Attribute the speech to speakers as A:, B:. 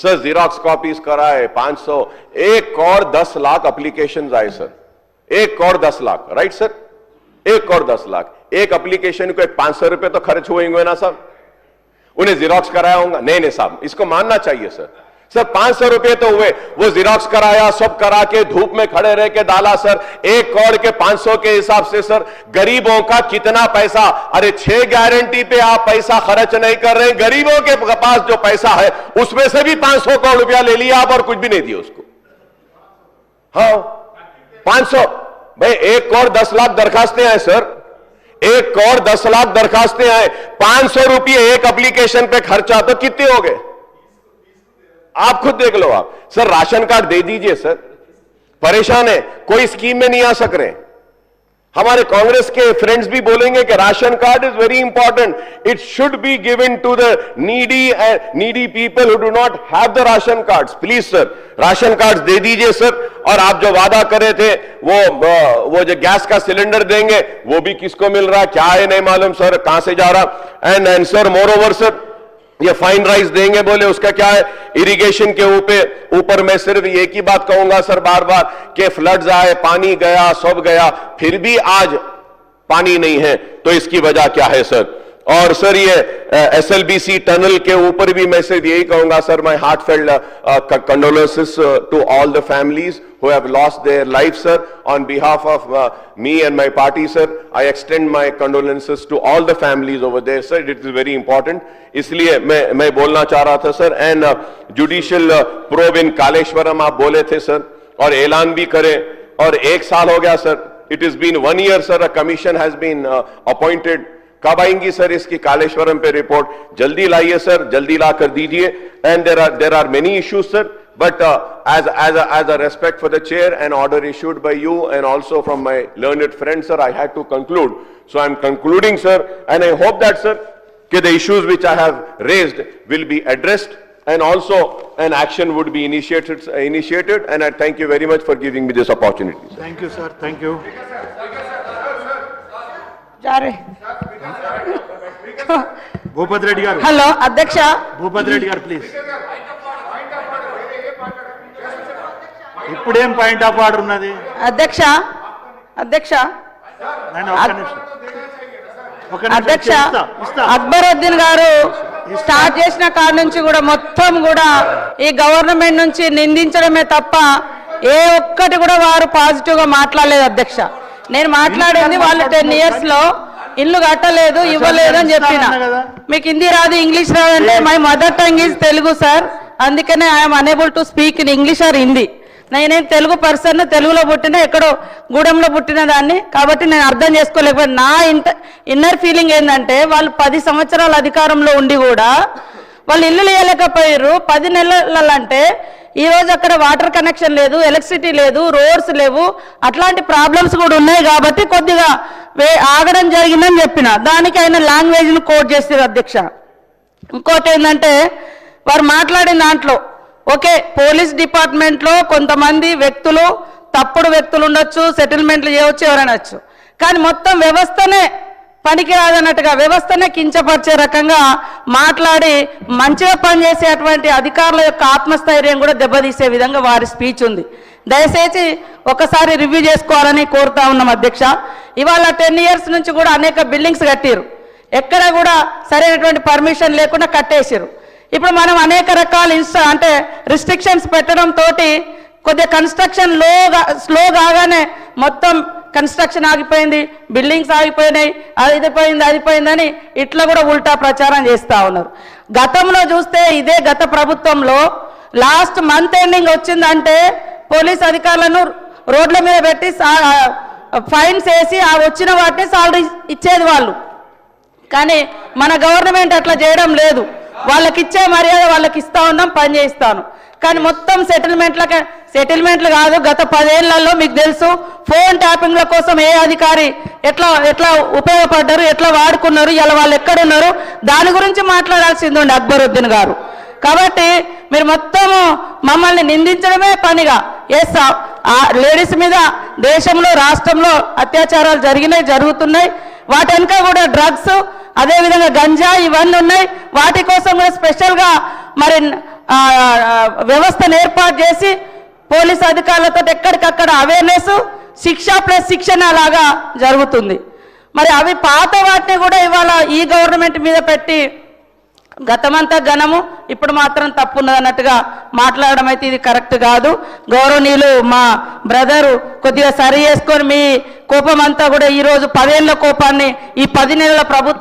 A: Sir xerox copies कराए 500, 1 crore 10 lakh application आए sir, 1 crore 10 lakh, right sir, 1 crore 10 lakh. एक एप्लीकेशन को 500 रुपए तो खर्च हुए होंगे ना साहब, उन्हें जीरोक्स कराया होगा? नहीं साहब, इसको मानना चाहिए सर। सर 500 रुपए तो हुए, वो जीरोक्स कराया, सब करा के धूप में खड़े रह के डाला सर। 1 करोड़ के 500 के हिसाब से सर गरीबों का कितना पैसा? अरे 6 गारंटी पे आप पैसा खर्च नहीं कर रहे, गरीबों के पास जो पैसा है उसमें से भी 500 करोड़ रुपया ले लिया आप और कुछ भी नहीं दिया उसको। हाँ 500 भाई, 1 करोड़ 10 लाख दरखास्तें हैं सर, 1 करोड़ 10 लाख दरखास्तें आए, 500 रुपये एक एप्लीकेशन पे खर्चा तो कितने हो गए? आप खुद देख लो आप। सर राशन कार्ड दे दीजिए सर, परेशान है, कोई स्कीम में नहीं आ सक रहे। हमारे कांग्रेस के फ्रेंड्स भी बोलेंगे कि ration card is very important, it should be given to the needy people who do not have the ration cards. Please sir ration cards दे दीजिए सर। और आप जो वादा करे थे वो जो गैस का सिलेंडर देंगे वो भी किसको मिल रहा है क्या है नहीं मालूम सर, कहां से जा रहा। And sir more over sir ये फाइन राइस देंगे बोले, उसका क्या है? इरिगेशन के ऊपर मैं सिर्फ एक ही बात कहूंगा सर बार बार कि फ्लड्स आए, पानी गया, सब गया, फिर भी आज पानी नहीं है, तो इसकी वजह क्या है सर? और सर ये SLBC टनल के ऊपर भी मैं सिर्फ यही कहूंगा sir, my heartfelt condolences to all the families who have lost their lives sir. On behalf of me and my party sir, I extend my condolences to all the families over there sir. It is very important, इसलिए मैं बोलना चाह रहा था sir. And judicial probe इन कालेश्वरम आप बोले थे sir, और ऐलान भी करें, और 1 साल हो गया sir, it is been 1 year sir, a commission has been appointed. कब आएंगी सर इसकी कालेश्वरम पे रिपोर्ट? जल्दी लाइए सर, जल्दी ला कर दीजिए। And there are many issues sir, but as a respect for the chair, an order issued by you and also from my learned friend sir, I had to conclude, so I am concluding sir, and I hope that sir that the issues which I have raised will be addressed and also an action would be initiated, and I thank you very much for giving me this opportunity sir.
B: Thank you sir, thank you. Bhupat Reddy garu.
C: Hello Adhyaksha.
B: Bhupat Reddy garu please. ఇప్పుడేం point of order ఉన్నది?
C: అధ్యక్ష అక్బరుద్దీన్ గారు start చేసిన కాడ నుంచి కూడా మొత్తం కూడా ఈ గవర్నమెంట్ నుంచి నిందించడమే తప్ప ఏ ఒక్కటి కూడా వారు పాజిటివ్ గా మాట్లాడలేదు అధ్యక్ష. నేను మాట్లాడింది వాళ్ళు 10 years లో ఇల్లు కట్టలేదు, ఇవ్వలేదు అని చెప్పిన. మీకు హిందీ రాదు, ఇంగ్లీష్ రాదు అంటే my mother tongue is Telugu sir, అందుకనే I'm unable to speak in English or Hindi. నేనేం తెలుగు పర్సన్, తెలుగులో పుట్టిన, ఎక్కడో గూడెంలో పుట్టిన దాన్ని, కాబట్టి నేను అర్థం చేసుకోలేకపోతే. నా ఇన్నర్ ఫీలింగ్ ఏంటంటే వాళ్ళు 10 సంవత్సరాల అధికారంలో ఉండి కూడా వాళ్ళు ఇల్లు లేయలేకపోయారు. 10 నెలలంటే ఈ రోజు అక్కడ వాటర్ కనెక్షన్ లేదు, ఎలక్ట్రిసిటీ లేదు, రోడ్స్ లేవు, అట్లాంటి ప్రాబ్లమ్స్ కూడా ఉన్నాయి. కాబట్టి కొద్దిగా ఆగడం జరిగిందని చెప్పిన దానికి ఆయన లాంగ్వేజ్ను కోట్ చేస్తారు అధ్యక్ష. ఇంకోటి ఏంటంటే వారు మాట్లాడిన దాంట్లో ఓకే, పోలీస్ డిపార్ట్మెంట్లో కొంతమంది వ్యక్తులు, తప్పుడు వ్యక్తులు ఉండొచ్చు, సెటిల్మెంట్లు చేయవచ్చు, ఎవరనొచ్చు, కానీ మొత్తం వ్యవస్థనే పనికిరాదన్నట్టుగా, వ్యవస్థనే కించపరిచే రకంగా మాట్లాడి మంచిగా పనిచేసేటువంటి అధికారుల యొక్క ఆత్మస్థైర్యం కూడా దెబ్బతీసే విధంగా వారి స్పీచ్ ఉంది. దయచేసి ఒకసారి రివ్యూ చేసుకోవాలని కోరుతా ఉన్నాం అధ్యక్ష. ఇవాళ 10 years నుంచి కూడా అనేక బిల్డింగ్స్ కట్టారు, ఎక్కడ కూడా సరైనటువంటి పర్మిషన్ లేకుండా కట్టేసారు. ఇప్పుడు మనం అనేక రకాల అంటే రిస్ట్రిక్షన్స్ పెట్టడం తోటి కొద్దిగా కన్స్ట్రక్షన్ స్లో కాగానే మొత్తం కన్స్ట్రక్షన్ ఆగిపోయింది, బిల్డింగ్స్ ఆగిపోయినాయి, అది పోయిందని ఇట్లా కూడా ఉల్టా ప్రచారం చేస్తూ ఉన్నారు. గతంలో చూస్తే ఇదే గత ప్రభుత్వంలో లాస్ట్ మంత్ ఎండింగ్ వచ్చిందంటే పోలీస్ అధికారులను రోడ్ల మీద పెట్టి ఫైన్స్ వేసి ఆ వచ్చిన వాటిని సాలరీ ఇచ్చేది వాళ్ళు. కానీ మన గవర్నమెంట్ అట్లా చేయడం లేదు. వాళ్ళకి ఇచ్చే మర్యాద వాళ్ళకి ఇస్తా ఉన్నాం, పని చేయిస్తాను. కానీ మొత్తం సెటిల్మెంట్లు కాదు. గత 10 ఏళ్లలో మీకు తెలుసు ఫోన్ ట్యాపింగ్ల కోసం ఏ అధికారి ఎట్లా ఉపయోగపడ్డారు, ఎట్లా వాడుకున్నారు, ఇలా వాళ్ళు ఎక్కడున్నారు, దాని గురించి మాట్లాడాల్సింది ఉండే అక్బరుద్దీన్ గారు. కాబట్టి మీరు మొత్తము మమ్మల్ని నిందించడమే పనిగా లేడీస్ మీద దేశంలో రాష్ట్రంలో అత్యాచారాలు జరుగుతున్నాయి. వాటి వెనుక కూడా డ్రగ్స్, అదేవిధంగా గంజా ఇవన్నీ ఉన్నాయి. వాటి కోసం కూడా స్పెషల్గా మరి వ్యవస్థను ఏర్పాటు చేసి పోలీస్ అధికారులతో ఎక్కడికక్కడ అవేర్నెస్, శిక్ష ప్లస్ శిక్షణ లాగా జరుగుతుంది. మరి అవి పాత వాటిని కూడా ఇవాళ ఈ గవర్నమెంట్ మీద పెట్టి గతమంతా ఘనము, ఇప్పుడు మాత్రం తప్పు ఉన్నది అన్నట్టుగా మాట్లాడడం అయితే ఇది కరెక్ట్ కాదు. గౌరవనీయులు మా బ్రదరు కొద్దిగా సరి చేసుకొని మీ కోపం అంతా కూడా ఈరోజు 10 ఏళ్ల కోపాన్ని ఈ 10 నెలల ప్రభుత్వం